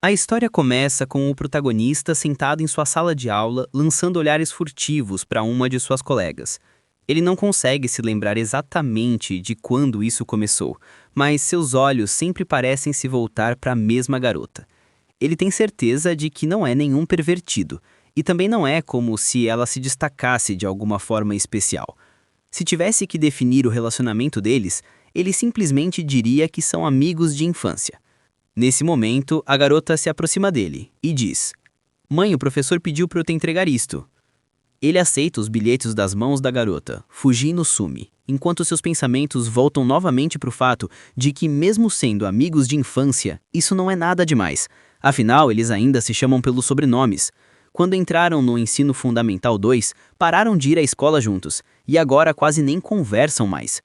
A história começa com o protagonista sentado em sua sala de aula, lançando olhares furtivos para uma de suas colegas. Ele não consegue se lembrar exatamente de quando isso começou, mas seus olhos sempre parecem se voltar para a mesma garota. Ele tem certeza de que não é nenhum pervertido, e também não é como se ela se destacasse de alguma forma especial. Se tivesse que definir o relacionamento deles, ele simplesmente diria que são amigos de infância. Nesse momento, a garota se aproxima dele e diz: "Mãe, o professor pediu para eu te entregar isto." Ele aceita os bilhetes das mãos da garota, fugindo some, enquanto seus pensamentos voltam novamente para o fato de que, mesmo sendo amigos de infância, isso não é nada demais. Afinal, eles ainda se chamam pelos sobrenomes. Quando entraram no Ensino Fundamental 2, pararam de ir à escola juntos, e agora quase nem conversam mais.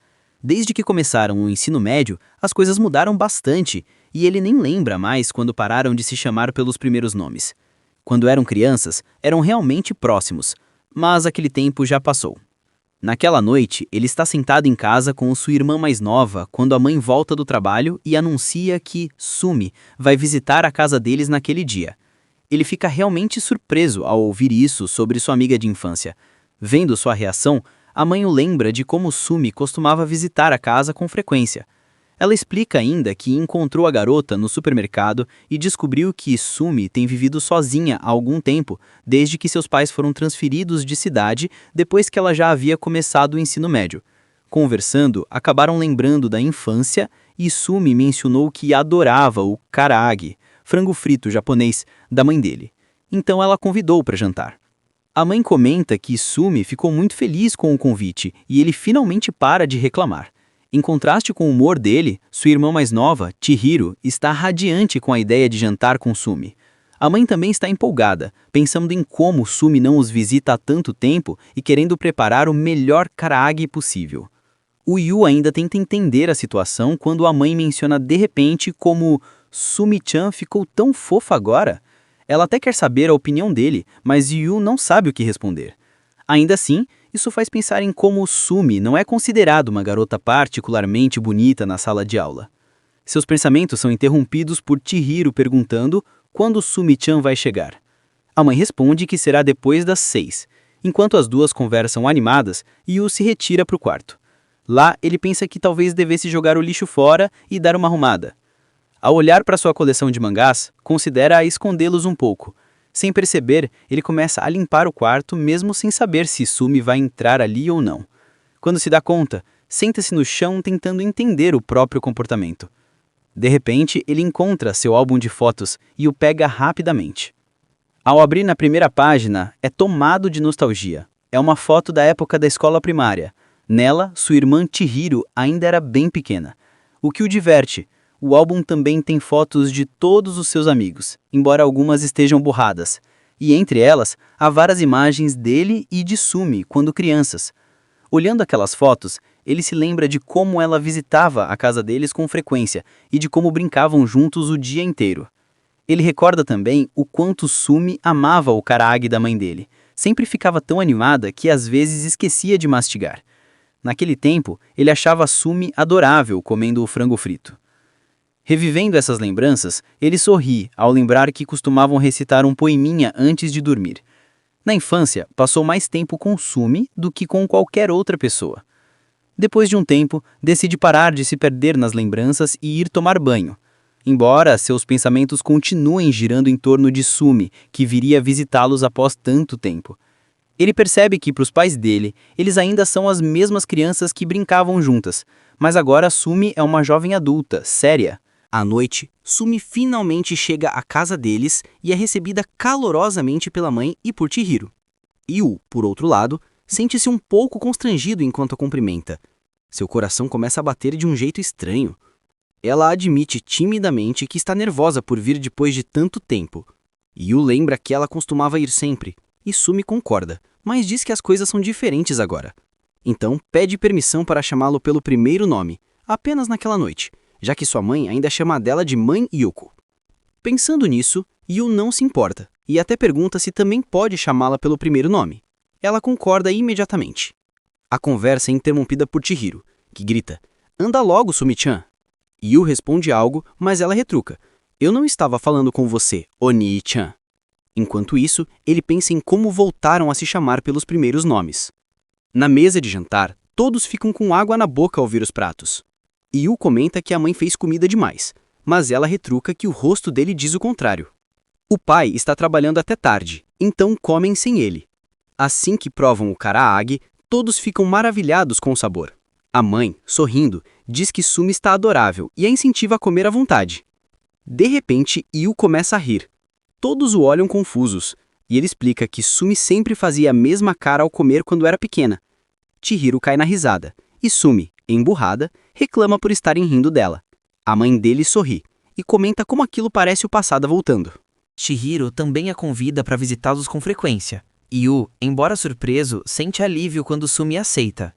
Desde que começaram o ensino médio, as coisas mudaram bastante, e ele nem lembra mais quando pararam de se chamar pelos primeiros nomes. Quando eram crianças, eram realmente próximos, mas aquele tempo já passou. Naquela noite, ele está sentado em casa com sua irmã mais nova quando a mãe volta do trabalho e anuncia que Sumi vai visitar a casa deles naquele dia. Ele fica realmente surpreso ao ouvir isso sobre sua amiga de infância. Vendo sua reação, a mãe o lembra de como Sumi costumava visitar a casa com frequência. Ela explica ainda que encontrou a garota no supermercado e descobriu que Sumi tem vivido sozinha há algum tempo, desde que seus pais foram transferidos de cidade depois que ela já havia começado o ensino médio. Conversando, acabaram lembrando da infância e Sumi mencionou que adorava o karaage, frango frito japonês, da mãe dele. Então ela convidou para jantar. A mãe comenta que Sumi ficou muito feliz com o convite e ele finalmente para de reclamar. Em contraste com o humor dele, sua irmã mais nova, Chihiro, está radiante com a ideia de jantar com Sumi. A mãe também está empolgada, pensando em como Sumi não os visita há tanto tempo e querendo preparar o melhor karaage possível. O Yu ainda tenta entender a situação quando a mãe menciona de repente como Sumi-chan ficou tão fofa agora. Ela até quer saber a opinião dele, mas Yu não sabe o que responder. Ainda assim, isso faz pensar em como Sumi não é considerado uma garota particularmente bonita na sala de aula. Seus pensamentos são interrompidos por Chihiro perguntando quando Sumi-chan vai chegar. A mãe responde que será depois das 6. Enquanto as duas conversam animadas, Yu se retira para o quarto. Lá, ele pensa que talvez devesse jogar o lixo fora e dar uma arrumada. Ao olhar para sua coleção de mangás, considera escondê-los um pouco. Sem perceber, ele começa a limpar o quarto mesmo sem saber se Sumi vai entrar ali ou não. Quando se dá conta, senta-se no chão tentando entender o próprio comportamento. De repente, ele encontra seu álbum de fotos e o pega rapidamente. Ao abrir na primeira página, é tomado de nostalgia. É uma foto da época da escola primária. Nela, sua irmã Chihiro ainda era bem pequena. O que o diverte, o álbum também tem fotos de todos os seus amigos, embora algumas estejam borradas. E entre elas, há várias imagens dele e de Sumi quando crianças. Olhando aquelas fotos, ele se lembra de como ela visitava a casa deles com frequência e de como brincavam juntos o dia inteiro. Ele recorda também o quanto Sumi amava o karaage da mãe dele. Sempre ficava tão animada que às vezes esquecia de mastigar. Naquele tempo, ele achava Sumi adorável comendo o frango frito. Revivendo essas lembranças, ele sorri ao lembrar que costumavam recitar um poeminha antes de dormir. Na infância, passou mais tempo com Sumi do que com qualquer outra pessoa. Depois de um tempo, decide parar de se perder nas lembranças e ir tomar banho. Embora seus pensamentos continuem girando em torno de Sumi, que viria visitá-los após tanto tempo. Ele percebe que, para os pais dele, eles ainda são as mesmas crianças que brincavam juntas, mas agora Sumi é uma jovem adulta, séria. À noite, Sumi finalmente chega à casa deles e é recebida calorosamente pela mãe e por Chihiro. Yu, por outro lado, sente-se um pouco constrangido enquanto a cumprimenta. Seu coração começa a bater de um jeito estranho. Ela admite timidamente que está nervosa por vir depois de tanto tempo. Yu lembra que ela costumava ir sempre, e Sumi concorda, mas diz que as coisas são diferentes agora. Então, pede permissão para chamá-lo pelo primeiro nome, apenas naquela noite, já que sua mãe ainda chama dela de Mãe Yuko. Pensando nisso, Yu não se importa, e até pergunta se também pode chamá-la pelo primeiro nome. Ela concorda imediatamente. A conversa é interrompida por Chihiro, que grita: "Anda logo, Sumi-chan!" Yu responde algo, mas ela retruca: Eu não estava falando com você, Oni-chan. Enquanto isso, ele pensa em como voltaram a se chamar pelos primeiros nomes. Na mesa de jantar, todos ficam com água na boca ao ouvir os pratos. Yu comenta que a mãe fez comida demais, mas ela retruca que o rosto dele diz o contrário. O pai está trabalhando até tarde, então comem sem ele. Assim que provam o karaage, todos ficam maravilhados com o sabor. A mãe, sorrindo, diz que Sumi está adorável e a incentiva a comer à vontade. De repente, Yu começa a rir. Todos o olham confusos, e ele explica que Sumi sempre fazia a mesma cara ao comer quando era pequena. Chihiro cai na risada, e Sumi, emburrada, reclama por estarem rindo dela. A mãe dele sorri, e comenta como aquilo parece o passado voltando. Chihiro também a convida para visitá-los com frequência. Yu, embora surpreso, sente alívio quando Sumi aceita.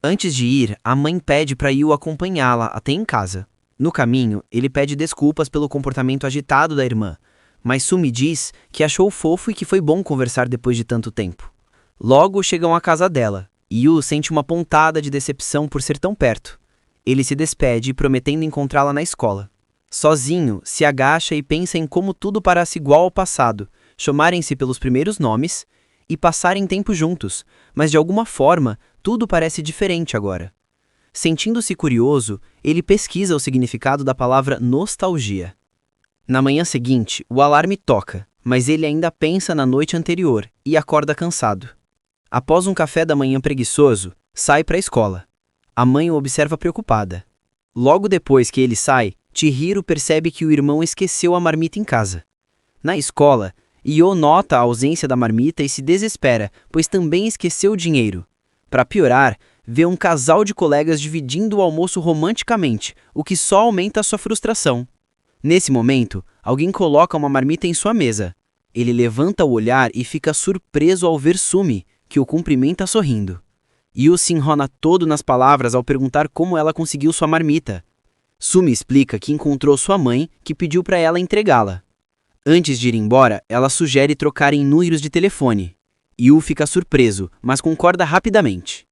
Antes de ir, a mãe pede para Yu acompanhá-la até em casa. No caminho, ele pede desculpas pelo comportamento agitado da irmã, mas Sumi diz que achou fofo e que foi bom conversar depois de tanto tempo. Logo chegam à casa dela. Yu sente uma pontada de decepção por ser tão perto. Ele se despede, prometendo encontrá-la na escola. Sozinho, se agacha e pensa em como tudo parece igual ao passado, chamarem-se pelos primeiros nomes e passarem tempo juntos, mas de alguma forma, tudo parece diferente agora. Sentindo-se curioso, ele pesquisa o significado da palavra nostalgia. Na manhã seguinte, o alarme toca, mas ele ainda pensa na noite anterior e acorda cansado. Após um café da manhã preguiçoso, sai para a escola. A mãe o observa preocupada. Logo depois que ele sai, Chihiro percebe que o irmão esqueceu a marmita em casa. Na escola, Io nota a ausência da marmita e se desespera, pois também esqueceu o dinheiro. Para piorar, vê um casal de colegas dividindo o almoço romanticamente, o que só aumenta sua frustração. Nesse momento, alguém coloca uma marmita em sua mesa. Ele levanta o olhar e fica surpreso ao ver Sumi, que o cumprimenta sorrindo. Yu se enrola todo nas palavras ao perguntar como ela conseguiu sua marmita. Sumi explica que encontrou sua mãe, que pediu para ela entregá-la. Antes de ir embora, ela sugere trocarem números de telefone. Yu fica surpreso, mas concorda rapidamente.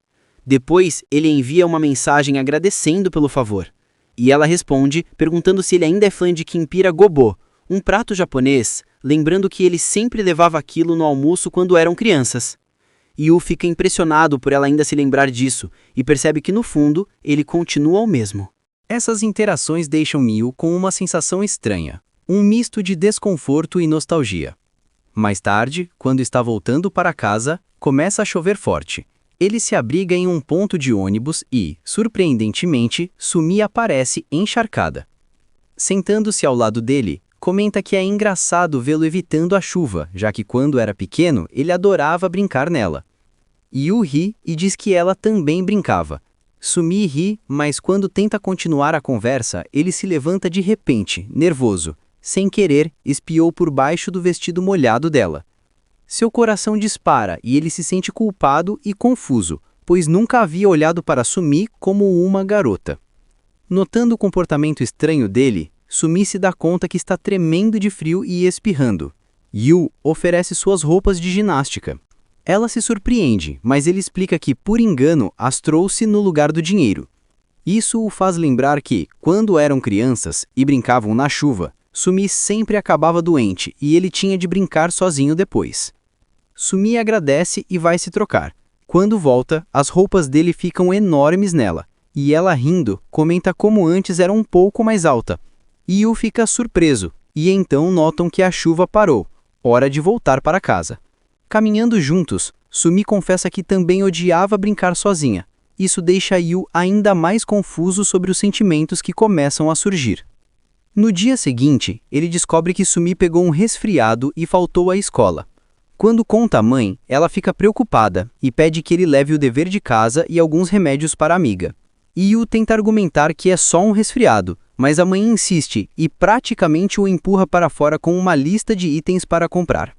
Depois, ele envia uma mensagem agradecendo pelo favor. E ela responde, perguntando se ele ainda é fã de Kimpira Gobo, um prato japonês, lembrando que ele sempre levava aquilo no almoço quando eram crianças. Yu fica impressionado por ela ainda se lembrar disso, e percebe que no fundo, ele continua o mesmo. Essas interações deixam Yu com uma sensação estranha, um misto de desconforto e nostalgia. Mais tarde, quando está voltando para casa, começa a chover forte. Ele se abriga em um ponto de ônibus e, surpreendentemente, Sumi aparece encharcada. Sentando-se ao lado dele, comenta que é engraçado vê-lo evitando a chuva, já que quando era pequeno, ele adorava brincar nela. Yu ri e diz que ela também brincava. Sumi ri, mas quando tenta continuar a conversa, ele se levanta de repente, nervoso. Sem querer, espiou por baixo do vestido molhado dela. Seu coração dispara e ele se sente culpado e confuso, pois nunca havia olhado para Sumi como uma garota. Notando o comportamento estranho dele, Sumi se dá conta que está tremendo de frio e espirrando. Yu oferece suas roupas de ginástica. Ela se surpreende, mas ele explica que, por engano, as trouxe no lugar do dinheiro. Isso o faz lembrar que, quando eram crianças e brincavam na chuva, Sumi sempre acabava doente e ele tinha de brincar sozinho depois. Sumi agradece e vai se trocar. Quando volta, as roupas dele ficam enormes nela, e ela rindo, comenta como antes era um pouco mais alta. Yu fica surpreso, e então notam que a chuva parou, hora de voltar para casa. Caminhando juntos, Sumi confessa que também odiava brincar sozinha. Isso deixa Yu ainda mais confuso sobre os sentimentos que começam a surgir. No dia seguinte, ele descobre que Sumi pegou um resfriado e faltou à escola. Quando conta à mãe, ela fica preocupada e pede que ele leve o dever de casa e alguns remédios para a amiga. Yu tenta argumentar que é só um resfriado, mas a mãe insiste e praticamente o empurra para fora com uma lista de itens para comprar.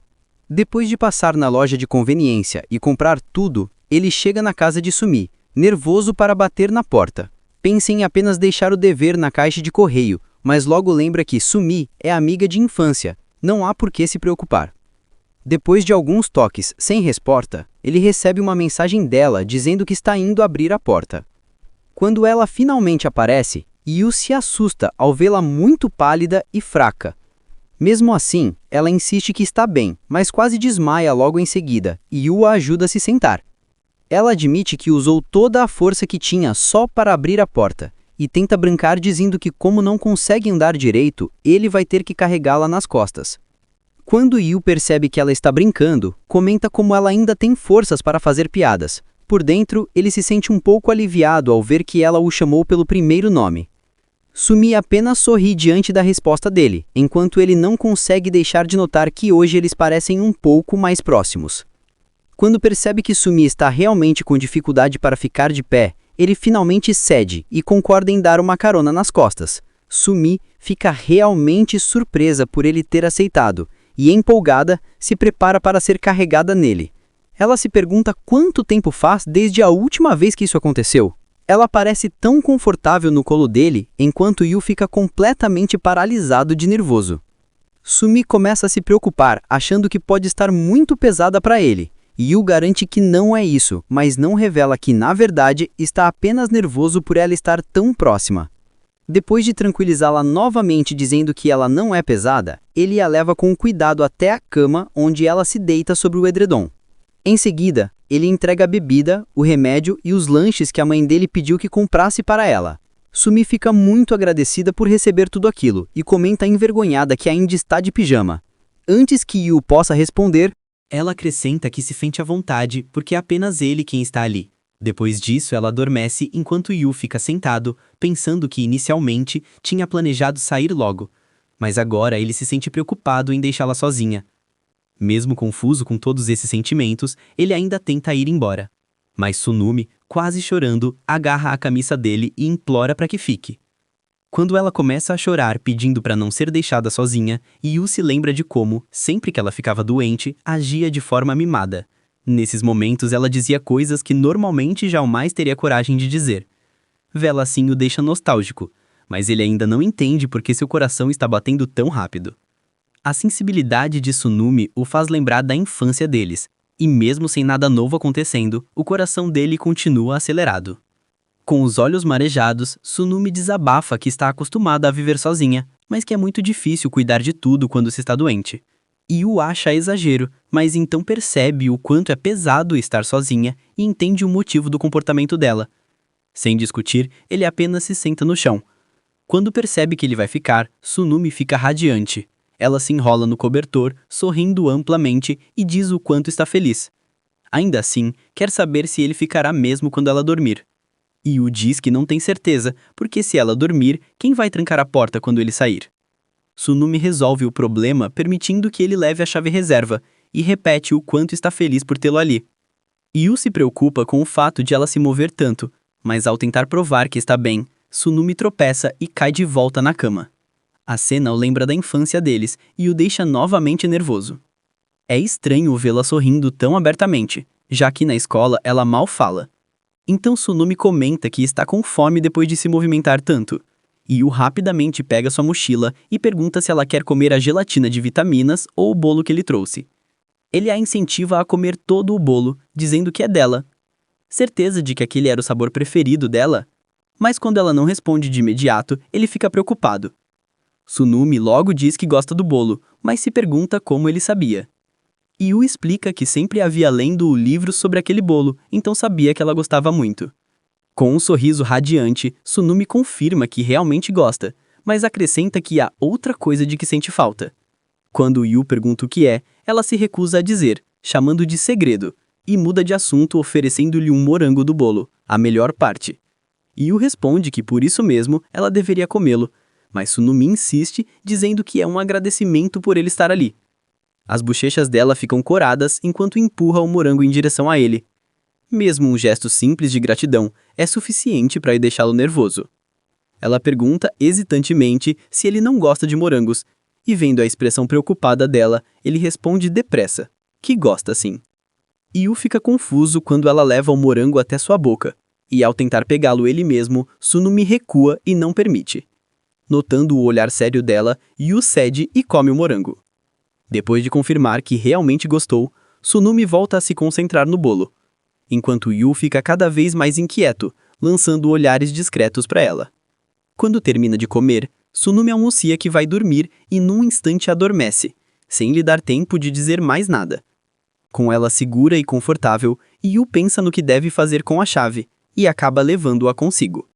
Depois de passar na loja de conveniência e comprar tudo, ele chega na casa de Sumi, nervoso para bater na porta. Pensa em apenas deixar o dever na caixa de correio, mas logo lembra que Sumi é amiga de infância, não há por que se preocupar. Depois de alguns toques sem resposta, ele recebe uma mensagem dela dizendo que está indo abrir a porta. Quando ela finalmente aparece, Yu se assusta ao vê-la muito pálida e fraca. Mesmo assim, ela insiste que está bem, mas quase desmaia logo em seguida, e Yu a ajuda a se sentar. Ela admite que usou toda a força que tinha só para abrir a porta, e tenta brincar dizendo que como não consegue andar direito, ele vai ter que carregá-la nas costas. Quando Yu percebe que ela está brincando, comenta como ela ainda tem forças para fazer piadas. Por dentro, ele se sente um pouco aliviado ao ver que ela o chamou pelo primeiro nome. Sumi apenas sorri diante da resposta dele, enquanto ele não consegue deixar de notar que hoje eles parecem um pouco mais próximos. Quando percebe que Sumi está realmente com dificuldade para ficar de pé, ele finalmente cede e concorda em dar uma carona nas costas. Sumi fica realmente surpresa por ele ter aceitado e, empolgada, se prepara para ser carregada nele. Ela se pergunta quanto tempo faz desde a última vez que isso aconteceu. Ela parece tão confortável no colo dele, enquanto Yu fica completamente paralisado de nervoso. Sumi começa a se preocupar, achando que pode estar muito pesada para ele. Yu garante que não é isso, mas não revela que, na verdade, está apenas nervoso por ela estar tão próxima. Depois de tranquilizá-la novamente dizendo que ela não é pesada, ele a leva com cuidado até a cama, onde ela se deita sobre o edredom. Em seguida, ele entrega a bebida, o remédio e os lanches que a mãe dele pediu que comprasse para ela. Sumi fica muito agradecida por receber tudo aquilo e comenta envergonhada que ainda está de pijama. Antes que Yu possa responder, ela acrescenta que se sente à vontade porque é apenas ele quem está ali. Depois disso, ela adormece enquanto Yu fica sentado, pensando que inicialmente tinha planejado sair logo. Mas agora ele se sente preocupado em deixá-la sozinha. Mesmo confuso com todos esses sentimentos, ele ainda tenta ir embora. Mas Sunumi, quase chorando, agarra a camisa dele e implora para que fique. Quando ela começa a chorar pedindo para não ser deixada sozinha, Yu se lembra de como, sempre que ela ficava doente, agia de forma mimada. Nesses momentos ela dizia coisas que normalmente jamais teria coragem de dizer. Vê-la assim o deixa nostálgico, mas ele ainda não entende por que seu coração está batendo tão rápido. A sensibilidade de Sunumi o faz lembrar da infância deles, e mesmo sem nada novo acontecendo, o coração dele continua acelerado. Com os olhos marejados, Sunumi desabafa que está acostumada a viver sozinha, mas que é muito difícil cuidar de tudo quando se está doente. Yu acha exagero, mas então percebe o quanto é pesado estar sozinha e entende o motivo do comportamento dela. Sem discutir, ele apenas se senta no chão. Quando percebe que ele vai ficar, Sunumi fica radiante. Ela se enrola no cobertor, sorrindo amplamente e diz o quanto está feliz. Ainda assim, quer saber se ele ficará mesmo quando ela dormir. Yu diz que não tem certeza, porque se ela dormir, quem vai trancar a porta quando ele sair? Sunumi resolve o problema permitindo que ele leve a chave reserva e repete o quanto está feliz por tê-lo ali. Yu se preocupa com o fato de ela se mover tanto, mas ao tentar provar que está bem, Sunumi tropeça e cai de volta na cama. A cena o lembra da infância deles e o deixa novamente nervoso. É estranho vê-la sorrindo tão abertamente, já que na escola ela mal fala. Então Sunumi comenta que está com fome depois de se movimentar tanto. Yu rapidamente pega sua mochila e pergunta se ela quer comer a gelatina de vitaminas ou o bolo que ele trouxe. Ele a incentiva a comer todo o bolo, dizendo que é dela. Certeza de que aquele era o sabor preferido dela? Mas quando ela não responde de imediato, ele fica preocupado. Sunumi logo diz que gosta do bolo, mas se pergunta como ele sabia. Yu explica que sempre havia lendo o livro sobre aquele bolo, então sabia que ela gostava muito. Com um sorriso radiante, Sunumi confirma que realmente gosta, mas acrescenta que há outra coisa de que sente falta. Quando Yu pergunta o que é, ela se recusa a dizer, chamando de segredo, e muda de assunto oferecendo-lhe um morango do bolo, a melhor parte. Yu responde que por isso mesmo ela deveria comê-lo, mas Sunumi insiste, dizendo que é um agradecimento por ele estar ali. As bochechas dela ficam coradas enquanto empurra o morango em direção a ele. Mesmo um gesto simples de gratidão é suficiente para deixá-lo nervoso. Ela pergunta hesitantemente se ele não gosta de morangos, e vendo a expressão preocupada dela, ele responde depressa, que gosta sim. Yu fica confuso quando ela leva o morango até sua boca, e ao tentar pegá-lo ele mesmo, Sunumi recua e não permite. Notando o olhar sério dela, Yu cede e come o morango. Depois de confirmar que realmente gostou, Sunumi volta a se concentrar no bolo, enquanto Yu fica cada vez mais inquieto, lançando olhares discretos para ela. Quando termina de comer, Sunumi anuncia que vai dormir e num instante adormece, sem lhe dar tempo de dizer mais nada. Com ela segura e confortável, Yu pensa no que deve fazer com a chave e acaba levando-a consigo.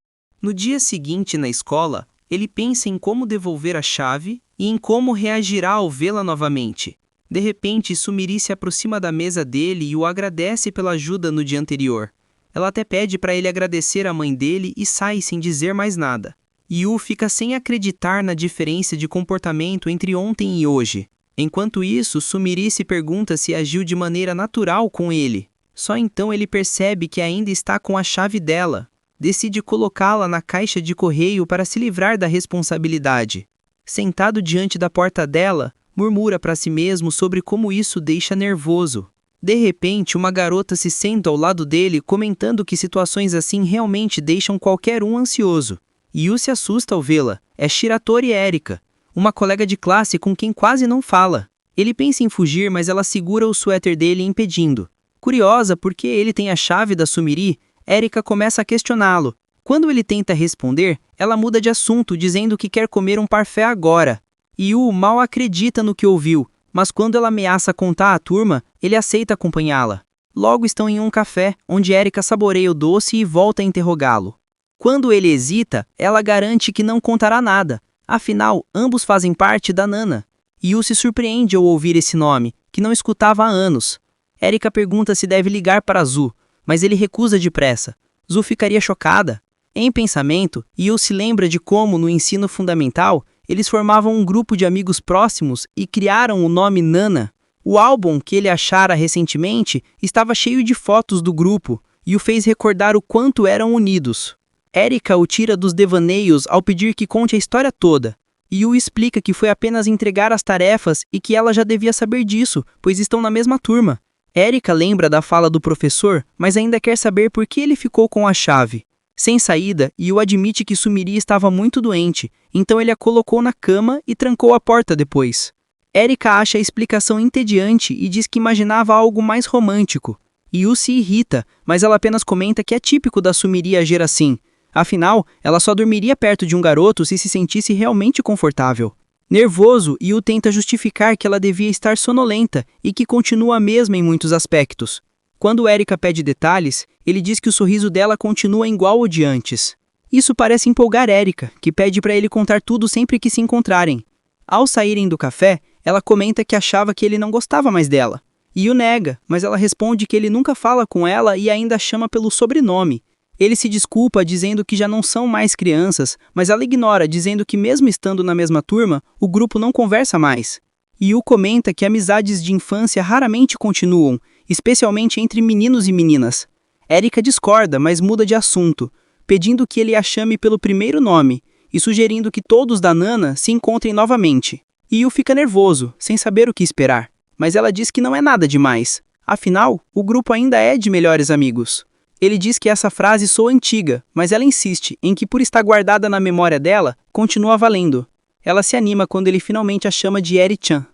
No dia seguinte, na escola, ele pensa em como devolver a chave e em como reagirá ao vê-la novamente. De repente, Sumiri se aproxima da mesa dele e o agradece pela ajuda no dia anterior. Ela até pede para ele agradecer à mãe dele e sai sem dizer mais nada. Yu fica sem acreditar na diferença de comportamento entre ontem e hoje. Enquanto isso, Sumiri se pergunta se agiu de maneira natural com ele. Só então ele percebe que ainda está com a chave dela. Decide colocá-la na caixa de correio para se livrar da responsabilidade. Sentado diante da porta dela, murmura para si mesmo sobre como isso deixa nervoso. De repente, uma garota se senta ao lado dele comentando que situações assim realmente deixam qualquer um ansioso. Yu se assusta ao vê-la. É Shiratori Erika, uma colega de classe com quem quase não fala. Ele pensa em fugir, mas ela segura o suéter dele impedindo. Curiosa porque ele tem a chave da Sumiri, Erika começa a questioná-lo. Quando ele tenta responder, ela muda de assunto dizendo que quer comer um parfait agora. Yu mal acredita no que ouviu, mas quando ela ameaça contar à turma, ele aceita acompanhá-la. Logo estão em um café, onde Erika saboreia o doce e volta a interrogá-lo. Quando ele hesita, ela garante que não contará nada. Afinal, ambos fazem parte da Nana. Yu se surpreende ao ouvir esse nome, que não escutava há anos. Erika pergunta se deve ligar para Zu, mas ele recusa depressa. Zu ficaria chocada. Em pensamento, Yu se lembra de como, no ensino fundamental, eles formavam um grupo de amigos próximos e criaram o nome Nana. O álbum que ele achara recentemente estava cheio de fotos do grupo e o fez recordar o quanto eram unidos. Erika o tira dos devaneios ao pedir que conte a história toda. Yu explica que foi apenas entregar as tarefas e que ela já devia saber disso, pois estão na mesma turma. Erika lembra da fala do professor, mas ainda quer saber por que ele ficou com a chave. Sem saída, Yu admite que Sumiri estava muito doente, então ele a colocou na cama e trancou a porta depois. Erika acha a explicação entediante e diz que imaginava algo mais romântico. Yu se irrita, mas ela apenas comenta que é típico da Sumiri agir assim. Afinal, ela só dormiria perto de um garoto se sentisse realmente confortável. Nervoso, Yu tenta justificar que ela devia estar sonolenta e que continua a mesma em muitos aspectos. Quando Erika pede detalhes, ele diz que o sorriso dela continua igual ao de antes. Isso parece empolgar Erika, que pede para ele contar tudo sempre que se encontrarem. Ao saírem do café, ela comenta que achava que ele não gostava mais dela. Yu nega, mas ela responde que ele nunca fala com ela e ainda chama pelo sobrenome. Ele se desculpa dizendo que já não são mais crianças, mas ela ignora dizendo que mesmo estando na mesma turma, o grupo não conversa mais. Yu comenta que amizades de infância raramente continuam, especialmente entre meninos e meninas. Erika discorda, mas muda de assunto, pedindo que ele a chame pelo primeiro nome e sugerindo que todos da Nana se encontrem novamente. Yu fica nervoso, sem saber o que esperar, mas ela diz que não é nada demais. Afinal, o grupo ainda é de melhores amigos. Ele diz que essa frase soa antiga, mas ela insiste em que por estar guardada na memória dela, continua valendo. Ela se anima quando ele finalmente a chama de Eri-chan.